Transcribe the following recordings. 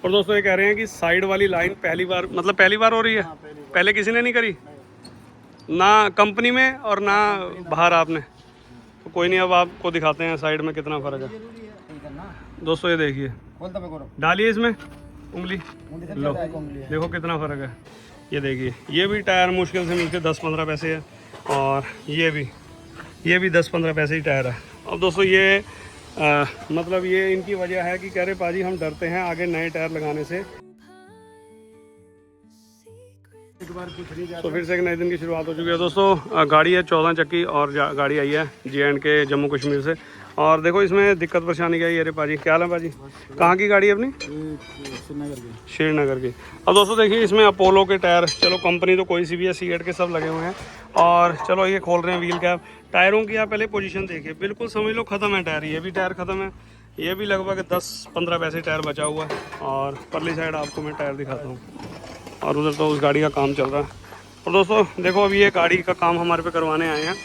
और दोस्तों ये कह रहे हैं कि साइड वाली लाइन पहली बार हो रही है। पहले किसी ने नहीं करी ना कंपनी में और ना बाहर आपने, तो कोई नहीं। अब आपको दिखाते हैं साइड में कितना फ़र्क है। दोस्तों ये देखिए, डालिए इसमें उंगली, लो देखो कितना फ़र्क है। ये देखिए, ये भी टायर मुश्किल से मिलके 10-15 पैसे है, और ये भी 10-15 पैसे ही टायर है। अब दोस्तों ये मतलब ये इनकी वजह है कि कह रहे पाजी हम डरते हैं आगे नए टायर लगाने से। तो फिर से एक नए दिन की शुरुआत हो चुकी है दोस्तों। गाड़ी है 14 चक्की और गाड़ी आई है JNK जम्मू कश्मीर से। और देखो इसमें दिक्कत परेशानी क्या है। अरे पाजी क्या हाल है पाजी, कहाँ की गाड़ी है अपनी? श्रीनगर की। अब दोस्तों देखिए इसमें अपोलो के टायर, चलो कंपनी तो कोई सी भी है, C8 के सब लगे हुए हैं। और चलो ये खोल रहे हैं व्हील कैप। टायरों की आप पहले पोजीशन देखिए, बिल्कुल समझ लो ख़त्म है टायर। ये भी टायर ख़त्म है, ये भी लगभग 10-15 पैसे टायर बचा हुआ है। और परली साइड आपको मैं टायर दिखाता हूँ, और उधर तो उस गाड़ी का काम चल रहा है। और दोस्तों देखो अभी ये गाड़ी का काम हमारे पे करवाने आए हैं,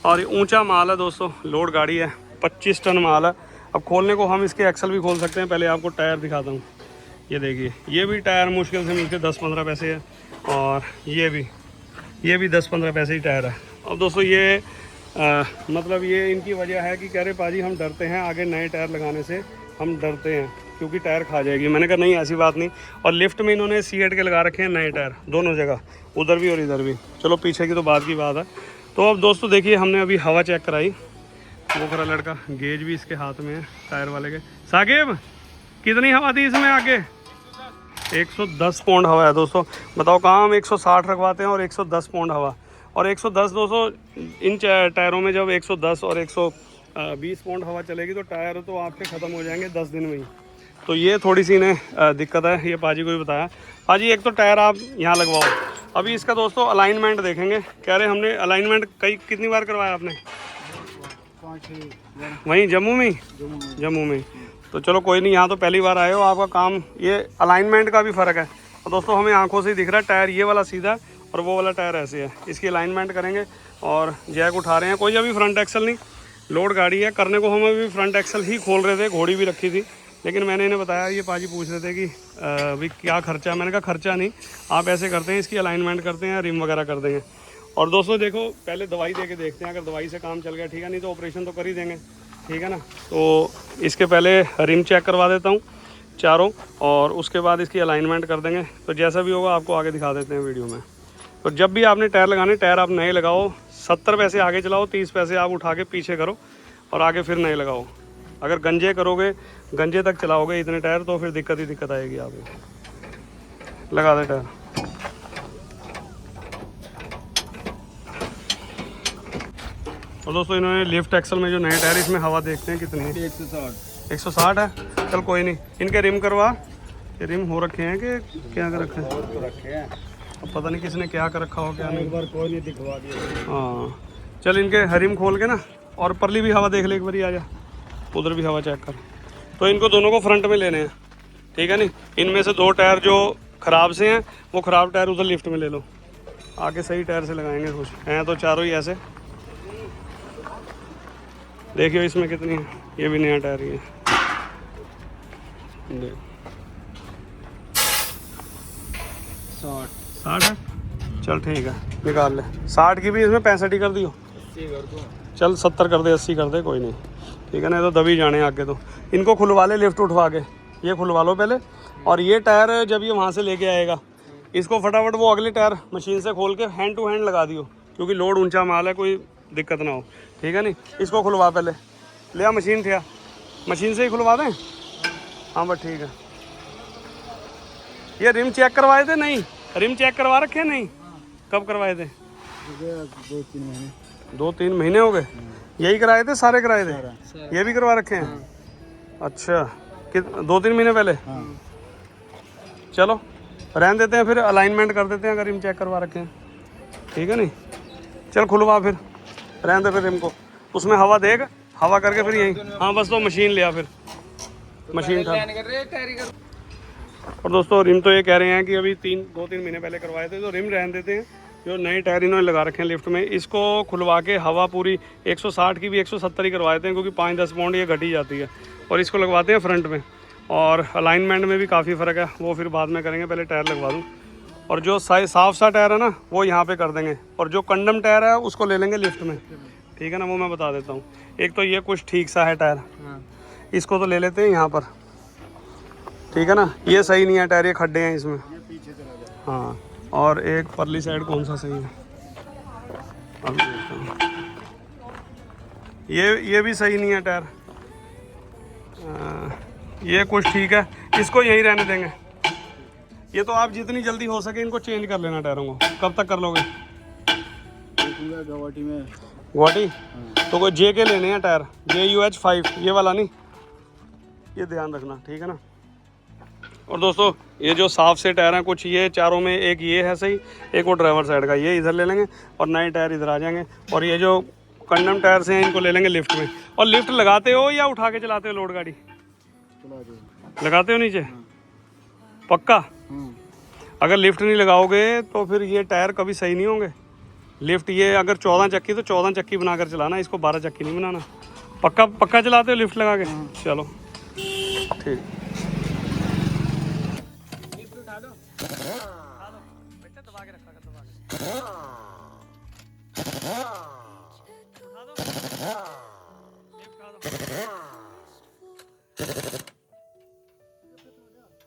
और ये ऊंचा माल है दोस्तों, लोड गाड़ी है, 25 टन माल है। अब खोलने को हम इसके एक्सल भी खोल सकते हैं। पहले आपको टायर दिखाता हूँ। ये देखिए, ये भी टायर मुश्किल से मिलके 10-15 पैसे है, और ये भी 10-15 पैसे ही टायर है। अब दोस्तों ये मतलब ये इनकी वजह है कि कह रहे पाजी हम डरते हैं आगे नए टायर लगाने से, हम डरते हैं क्योंकि टायर खा जाएगी। मैंने कहा नहीं ऐसी बात नहीं। और लिफ्ट में इन्होंने C8 के लगा रखे हैं नए टायर, दोनों जगह, उधर भी और इधर भी। चलो पीछे की तो बात की बात है। तो अब दोस्तों देखिए, हमने अभी हवा चेक कराई, वो खरा लड़का, गेज भी इसके हाथ में है टायर वाले के। साकिब कितनी हवा थी इसमें आगे? 110 पौंड हवा है दोस्तों। बताओ कहाँ हम 160 रखवाते हैं और 110 पौंड हवा। और 110 दोस्तों इन टायरों में जब 110 और 120 पौंड हवा चलेगी तो टायर तो आपके ख़त्म हो जाएंगे 10 दिन में ही। तो ये थोड़ी सी इन्हें दिक्कत है, ये पाजी को भी बताया। पाजी एक तो टायर आप यहाँ लगवाओ। अभी इसका दोस्तों अलाइनमेंट देखेंगे। कह रहे हमने अलाइनमेंट कितनी बार करवाया आपने? वहीं जम्मू में। तो चलो कोई नहीं, यहाँ तो पहली बार आए हो, आपका काम ये अलाइनमेंट का भी फ़र्क है। और दोस्तों हमें आंखों से ही दिख रहा है टायर ये वाला सीधा और वो वाला टायर ऐसे है। इसकी अलाइनमेंट करेंगे और जैक उठा रहे हैं। कोई अभी फ्रंट एक्सल नहीं, लोड गाड़ी है। करने को हम अभी फ्रंट एक्सल ही खोल रहे थे, घोड़ी भी रखी थी, लेकिन मैंने इन्हें बताया, ये पाजी पूछ रहे थे कि भाई क्या खर्चा। मैंने कहा खर्चा नहीं, आप ऐसे करते हैं, इसकी अलाइनमेंट करते हैं, रिम वगैरह कर देंगे। और दोस्तों देखो पहले दवाई दे के देखते हैं, अगर दवाई से काम चल गया ठीक है, नहीं तो ऑपरेशन तो कर ही देंगे, ठीक है ना। तो इसके पहले रिम चेक करवा देता हूँ चारों, और उसके बाद इसकी अलाइनमेंट कर देंगे। तो जैसा भी होगा आपको आगे दिखा देते हैं वीडियो में। तो जब भी आपने टायर लगाने, टायर आप नए लगाओ, 70 पैसे आगे चलाओ, 30 पैसे आप उठा के पीछे करो और आगे फिर नए लगाओ। अगर गंजे करोगे, गंजे तक चलाओगे इतने टायर, तो फिर दिक्कत ही दिक्कत आएगी आपको। लगा दे टायर। और दोस्तों इन्होंने लिफ्ट एक्सल में जो नए टायर, इसमें हवा देखते हैं कितनी है। 160 है। चल कोई नहीं, इनके रिम करवा। ये रिम हो रखे हैं कि क्या कर रखे हैं? अब पता नहीं किसने क्या कर रखा हो, क्या नहीं। कोई नहीं दिखवा दिया। हाँ चल, इनके रिम खोल के ना, और परली भी हवा देख ले एक बारी, आ जा, उधर भी हवा चेक कर। तो इनको दोनों को फ्रंट में लेने हैं, ठीक है नहीं। इनमें से 2 टायर जो ख़राब से हैं, वो ख़राब टायर उधर लिफ्ट में ले लो, आगे सही टायर से लगाएंगे। कुछ हैं तो चारों ही ऐसे। देखियो इसमें कितनी है, ये भी नया टायर ही है। देख 60 है। चल ठीक है, निकाल ले। 60 की भी इसमें 65 ही कर दियो। 80 कर दो। चल 70 कर दे, 80 कर दे, कोई नहीं, ठीक है ना। तो दबी जाने आगे। तो इनको खुलवा ले लिफ्ट उठवा के, ये खुलवा लो पहले। और ये टायर जब ये वहाँ से लेके आएगा, इसको फटाफट वो अगले टायर मशीन से खोल के हैंड टू हैंड लगा दियो, क्योंकि लोड ऊंचा माल है, कोई दिक्कत ना हो, ठीक है नहीं। इसको खुलवा पहले, ले आ मशीन थे, मशीन से ही खुलवा दें। हाँ बस ठीक है। ये रिम चेक करवाए थे? नहीं, रिम चेक करवा रखे हैं? नहीं, कब करवाए थे? 2-3 महीने हो गए। यही कराए थे, सारे कराए थे? ये भी करवा रखे हैं? अच्छा, 2-3 महीने पहले। चलो रहने देते हैं, फिर अलाइनमेंट कर देते हैं अगर रिम चेक करवा रखे हैं, ठीक है नहीं। चल खुलवा, फिर रहने दे फिर रिम को, उसमें हवा देगा, हवा करके फिर यही। हाँ बस तो मशीन लिया, फिर मशीन था। और दोस्तों रिम तो ये कह रहे हैं कि अभी 2-3 महीने पहले करवाए थे, तो रिम रहने देते हैं। जो नए टायर इन्होंने लगा रखे हैं लिफ्ट में, इसको खुलवा के हवा पूरी 160 की भी 170 ही करवाते हैं, क्योंकि 5-10 पाउंड ये घट ही जाती है। और इसको लगवाते हैं फ्रंट में, और अलाइनमेंट में भी काफ़ी फ़र्क है, वो फिर बाद में करेंगे, पहले टायर लगवा दूँ। और जो साफ सा टायर है ना वो यहाँ पे कर देंगे, और जो कंडम टायर है उसको ले लेंगे लिफ्ट में, ठीक है ना, वो मैं बता देता हूँ। एक तो ये कुछ ठीक सा है टायर, इसको तो ले लेते हैं यहाँ पर, ठीक है ना। ये सही नहीं है टायर, ये खड्डे हैं इसमें, हाँ। और एक परली साइड कौन सा सही है, अब देखता हूँ। ये भी सही नहीं है टायर, ये कुछ ठीक है, इसको यहीं रहने देंगे। ये तो आप जितनी जल्दी हो सके इनको चेंज कर लेना टायरों को। कब तक कर लोगे? गुवाहाटी में। गुवाहाटी? तो कोई जे के लेने हैं टायर, JUH5, ये वाला नहीं, ये ध्यान रखना, ठीक है ना। और दोस्तों ये जो साफ से टायर हैं कुछ ये चारों में, एक ये है सही, एक वो ड्राइवर साइड का, ये इधर ले लेंगे और नए टायर इधर आ जाएंगे। और ये जो कंडम टायर से हैं इनको ले लेंगे लिफ्ट में। और लिफ्ट लगाते हो या उठा के चलाते हो लोड गाड़ी? लगाते हो नीचे, पक्का? अगर लिफ्ट नहीं लगाओगे तो फिर ये टायर कभी सही नहीं होंगे। लिफ्ट ये अगर 14 चक्की तो 14 चक्की बनाकर चलाना, इसको 12 चक्की नहीं बनाना। पक्का चलाते हो लिफ्ट लगा के? चलो ठीक।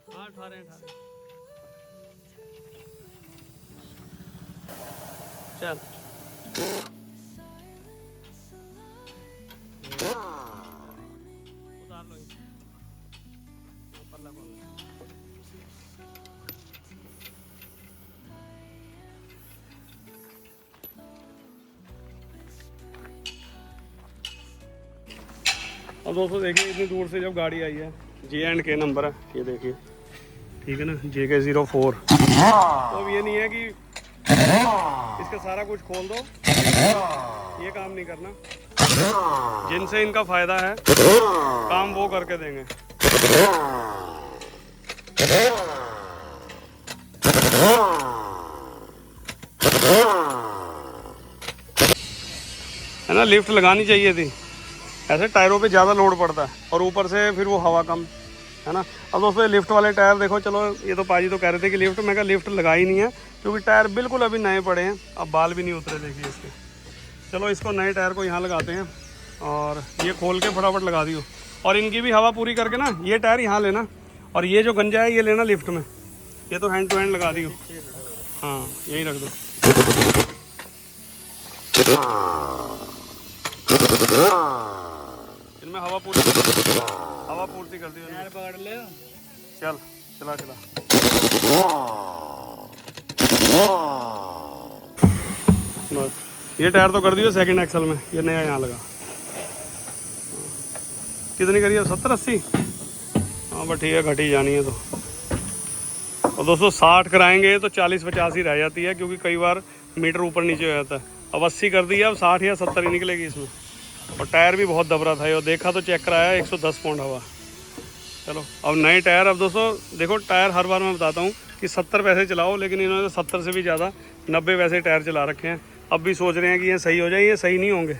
हाँ, 18 चल। उतार लो पल्ला खोल। अब दोस्तों देखिए इतनी दूर से जब गाड़ी आई है, J&K नंबर है ये देखिए, ठीक है ना, JK04। तो अब ये नहीं है कि इसका सारा कुछ खोल दो, ये काम नहीं करना। जिनसे इनका फायदा है काम वो करके देंगे। है ना, लिफ्ट लगानी चाहिए थी, ऐसे टायरों पे ज़्यादा लोड पड़ता है और ऊपर से फिर वो हवा कम, है ना। अब दोस्तों ये लिफ्ट वाले टायर देखो, चलो ये तो पाजी तो कह रहे थे कि लिफ्ट, मैं कहा लिफ्ट लगाई नहीं है क्योंकि टायर बिल्कुल अभी नए पड़े हैं, अब बाल भी नहीं उतरे देखिए इसके। चलो इसको नए टायर को यहाँ लगाते हैं और ये खोल के फटाफट लगा दियो। और इनकी भी हवा पूरी करके ना ये टायर यहाँ लेना, और ये जो गंजा है ये लेना लिफ्ट में। ये तो हैंड टू हैंड लगा दियो, हाँ यही रख दो। इनमें हवा पूर्ति कर दी, पकड़ ले। चल चला बस, ये टायर तो कर दियो सेकंड एक्सल में, ये नया यहाँ लगा। कितनी करिए, 70-80? हाँ बस ठीक है, घटी जानी है तो। और दोस्तों 60 कराएंगे तो 40-50 ही रह जाती है, क्योंकि कई बार मीटर ऊपर नीचे हो जाता है। अब 80 कर दी है, अब 60 या 70 ही निकलेगी इसमें। और टायर भी बहुत दबरा था, ये देखा तो चेक कराया 110 पाउंड हवा। चलो अब नए टायर। अब दोस्तों देखो टायर हर बार मैं बताता हूँ कि 70 पैसे चलाओ, लेकिन इन्होंने 70 से भी ज़्यादा 90 पैसे टायर चला रखे हैं। अब भी सोच रहे हैं कि ये सही हो जाए, ये सही नहीं होंगे।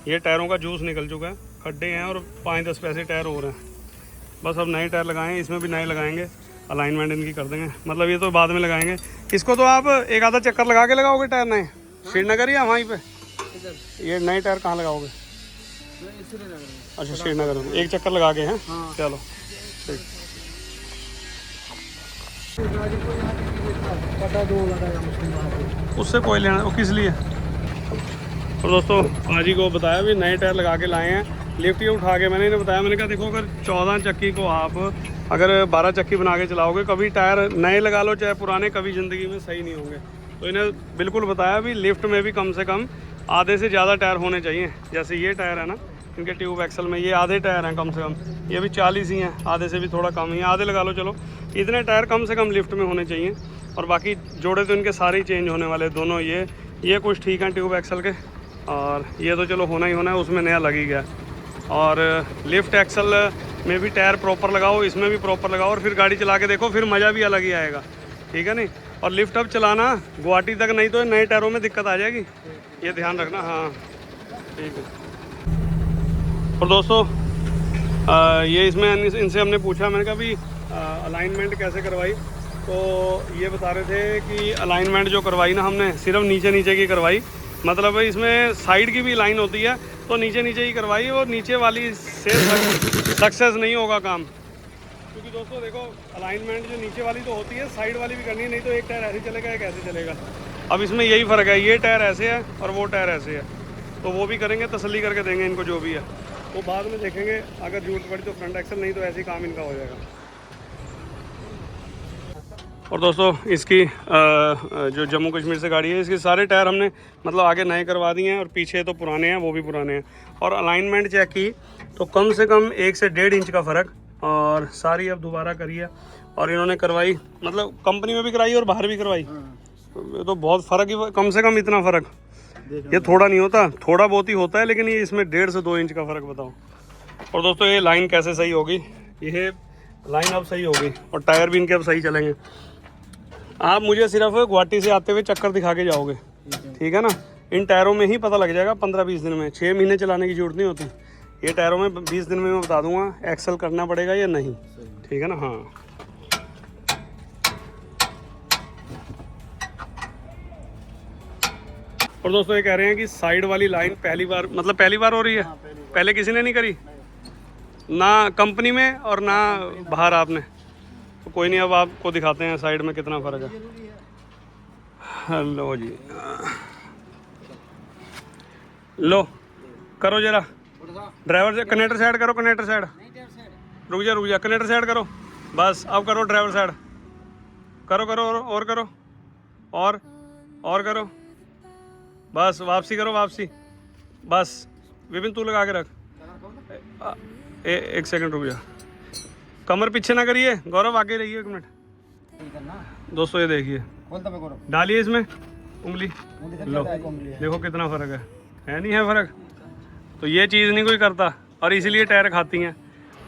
ये टायरों का जूस निकल चुका है, खड्डे हैं और 5-10 पैसे टायर हो रहे हैं। बस अब नए टायर लगाएं, इसमें भी नए लगाएंगे, अलाइनमेंट इनकी कर देंगे, मतलब ये तो बाद में लगाएंगे। इसको तो आप एक आधा चक्कर लगा के लगाओगे टायर नए, श्रीनगर या वहीं पे? ये नए टायर कहाँ लगाओगे? अच्छा श्रीनगर में एक चक्कर लगा के हैं। हाँ। चलो ठीक। उससे कोई लेना, वो किस लिए? तो दोस्तों पाजी को बताया भी नए टायर लगा के लाए हैं। लिफ्ट ये उठा के मैंने इन्हें बताया, मैंने कहा देखो अगर 14 चक्की को आप अगर 12 चक्की बना के चलाओगे, कभी टायर नए लगा लो चाहे पुराने, कभी ज़िंदगी में सही नहीं होंगे। तो इन्हें बिल्कुल बताया भी लिफ्ट में भी कम से कम आधे से ज़्यादा टायर होने चाहिए। जैसे ये टायर है ना इनके ट्यूब एक्सल में, ये आधे टायर हैं कम से कम, ये भी 40 ही हैं, आधे से भी थोड़ा कम ही, आधे लगा लो चलो। इतने टायर कम से कम लिफ्ट में होने चाहिए। और बाकी जोड़े तो इनके सारे ही चेंज होने वाले दोनों। ये कुछ ठीक हैं ट्यूब एक्सल के, और ये तो चलो होना ही होना है, उसमें नया लग ही गया। और लिफ्ट एक्सल में भी टायर प्रॉपर लगाओ, इसमें भी प्रॉपर लगाओ, और फिर गाड़ी चला के देखो, फिर मज़ा भी अलग ही आएगा, ठीक है नहीं। और लिफ्ट अब चलाना गुवाहाटी तक, नहीं तो नए टायरों में दिक्कत आ जाएगी, ये ध्यान रखना। हाँ ठीक है। और दोस्तों ये इसमें इनसे हमने पूछा, मैंने कहा भी अलाइनमेंट कैसे करवाई, तो ये बता रहे थे कि अलाइनमेंट जो करवाई ना हमने सिर्फ नीचे नीचे की करवाई, मतलब इसमें साइड की भी लाइन होती है तो नीचे नीचे ही करवाई, और नीचे वाली से सक्सेस नहीं होगा काम। क्योंकि दोस्तों देखो अलाइनमेंट जो नीचे वाली तो होती है, साइड वाली भी करनी है, नहीं तो एक टायर ऐसे चलेगा एक ऐसे चलेगा। अब इसमें यही फ़र्क है, ये टायर ऐसे है और वो टायर ऐसे है, तो वो भी करेंगे, तसल्ली करके देंगे इनको जो भी है, वो बाद में देखेंगे अगर जरूरत पड़ी तो फ्रंट एक्सल, नहीं तो ऐसे ही काम इनका हो जाएगा। और दोस्तों इसकी जो जम्मू कश्मीर से गाड़ी है, इसके सारे टायर हमने मतलब आगे नए करवा दिए हैं और पीछे तो पुराने हैं, वो भी पुराने हैं। और अलाइनमेंट चेक की तो कम से कम 1 से 1.5 इंच का फ़र्क, और सारी अब दोबारा करी है और इन्होंने करवाई, मतलब कंपनी में भी कराई और बाहर भी करवाई, तो बहुत फ़र्क ही, कम से कम इतना फ़र्क, ये थोड़ा नहीं होता, थोड़ा बहुत ही होता है, लेकिन ये इसमें 1.5 से 2 इंच का फ़र्क बताओ। और दोस्तों ये लाइन कैसे सही होगी, ये लाइन अब सही होगी और टायर भी इनके अब सही चलेंगे। आप मुझे सिर्फ गुवाहाटी से आते हुए चक्कर दिखा के जाओगे, ठीक है ना, इन टायरों में ही पता लग जाएगा 15-20 दिन में, 6 महीने चलाने की जरूरत नहीं होती, ये टायरों में 20 दिन में मैं बता दूंगा एक्सल करना पड़ेगा या नहीं, ठीक है ना। हाँ और दोस्तों ये कह रहे हैं कि साइड वाली लाइन पहली बार, मतलब पहली बार हो रही है, पहले किसी ने नहीं करी ना कंपनी में और ना बाहर आपने, तो कोई नहीं, अब आपको दिखाते हैं साइड में कितना फ़र्क है। हेलो जी, लो करो जरा ड्राइवर से, कनेक्टर साइड करो, कनेक्टर साइड, रुक जा कनेक्टर साइड करो, बस अब करो ड्राइवर साइड, करो करो और करो और करो, बस वापसी करो, वापसी, बस विपिन तू लगा के रख, एक सेकंड रुक जा, कमर पीछे ना करिए गौरव, आगे रहिए 1 मिनट। दोस्तों ये देखिए, डालिए इसमें उंगली, लो देखो कितना फ़र्क है नहीं है फ़र्क, तो ये चीज़ नहीं कोई करता और इसीलिए टायर खाती हैं।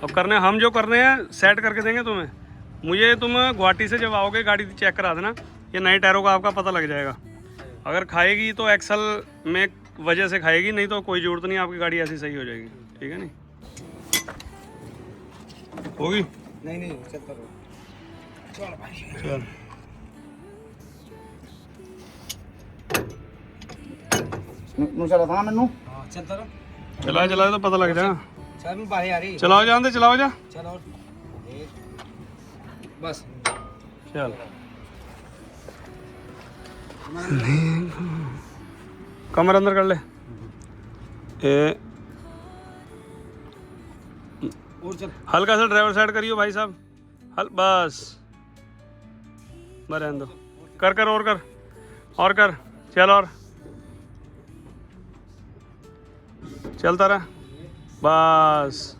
और करने हम जो करने हैं सेट करके देंगे तुम्हें, मुझे तुम गुवाहाटी से जब आओगे गाड़ी चेक करा देना, ये नए टायरों का आपका पता लग जाएगा। अगर खाएगी तो एक्सल में वजह से खाएगी, नहीं तो कोई ज़रूरत नहीं, आपकी गाड़ी ऐसी सही हो जाएगी, ठीक है नहीं होगी, नहीं चलता रहो, चल भाई चल। चला तो पता लग जाएगा, चलाओ जान दे, चलाओ जा, बस चल, कमर अंदर कर ले, हल्का सा ड्राइवर साइड करियो भाई साहब, बस रहने दो, कर और कर चल, और चलता रहा, बस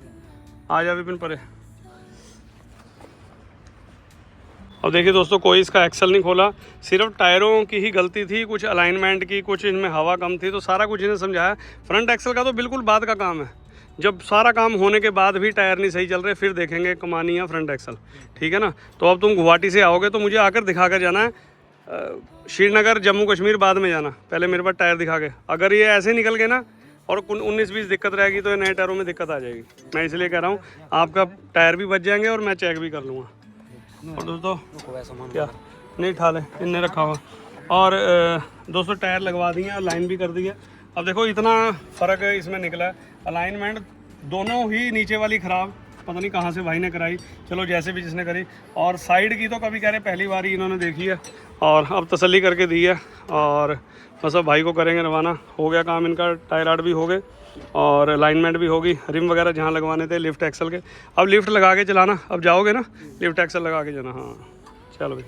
आ जा विपिन परे। अब देखिए दोस्तों कोई इसका एक्सल नहीं खोला, सिर्फ टायरों की ही गलती थी, कुछ अलाइनमेंट की, कुछ इनमें हवा कम थी, तो सारा कुछ इन्हें समझाया। फ्रंट एक्सल का तो बिल्कुल बाद का काम है, जब सारा काम होने के बाद भी टायर नहीं सही चल रहे फिर देखेंगे कमानी है फ्रंट एक्सल, ठीक है ना। तो अब तुम गुवाहाटी से आओगे तो मुझे आकर दिखा कर जाना है, श्रीनगर जम्मू कश्मीर बाद में जाना, पहले मेरे पास टायर दिखा के, अगर ये ऐसे निकल गए ना और 19-20 दिक्कत रहेगी तो ये नए टायरों में दिक्कत आ जाएगी। मैं इसलिए कह रहा हूँ आपका टायर भी बच जाएंगे और मैं चेक भी कर लूँगा। और दोस्तों क्या नहीं ठा ले, इनने रखा हुआ, और दोस्तों टायर लगवा दिए और लाइन भी कर दी है। अब देखो इतना फ़र्क इसमें निकला है, अलाइनमेंट दोनों ही नीचे वाली ख़राब, पता नहीं कहाँ से भाई ने कराई, चलो जैसे भी जिसने करी, और साइड की तो कभी कह रहे पहली बार ही इन्होंने देखी है और अब तसल्ली करके दी है, और बस अब भाई को करेंगे रवाना। हो गया काम इनका, टायर आर्ट भी हो गए और अलाइनमेंट भी होगी, रिम वगैरह जहाँ लगवाने थे लिफ्ट एक्सल के, अब लिफ्ट लगा के चलाना, अब जाओगे ना लिफ्ट एक्सल लगा के जाना। हाँ चलो भाई,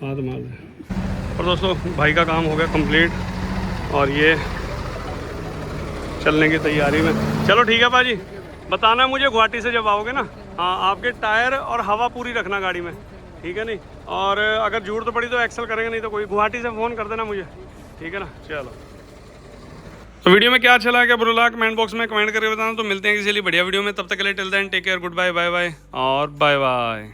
हाँ तो माल। और दोस्तों भाई का काम हो गया कंप्लीट और ये चलने की तैयारी में। चलो ठीक है भाजी, बताना मुझे गुवाहाटी से जब आओगे ना। हाँ आपके टायर और हवा पूरी रखना गाड़ी में, ठीक है नहीं, और अगर जरूरत पड़ी तो एक्सल करेंगे, नहीं तो कोई गुवाहाटी से फ़ोन कर देना मुझे, ठीक है ना। चलो तो वीडियो में क्या अच्छा लगा, क्या बुरा लगा, कमेंट बॉक्स में कमेंट करके बताना। तो मिलते हैं किसी लिए बढ़िया वीडियो में, तब तक के लिए till then take care, good bye, bye bye और बाय बाय।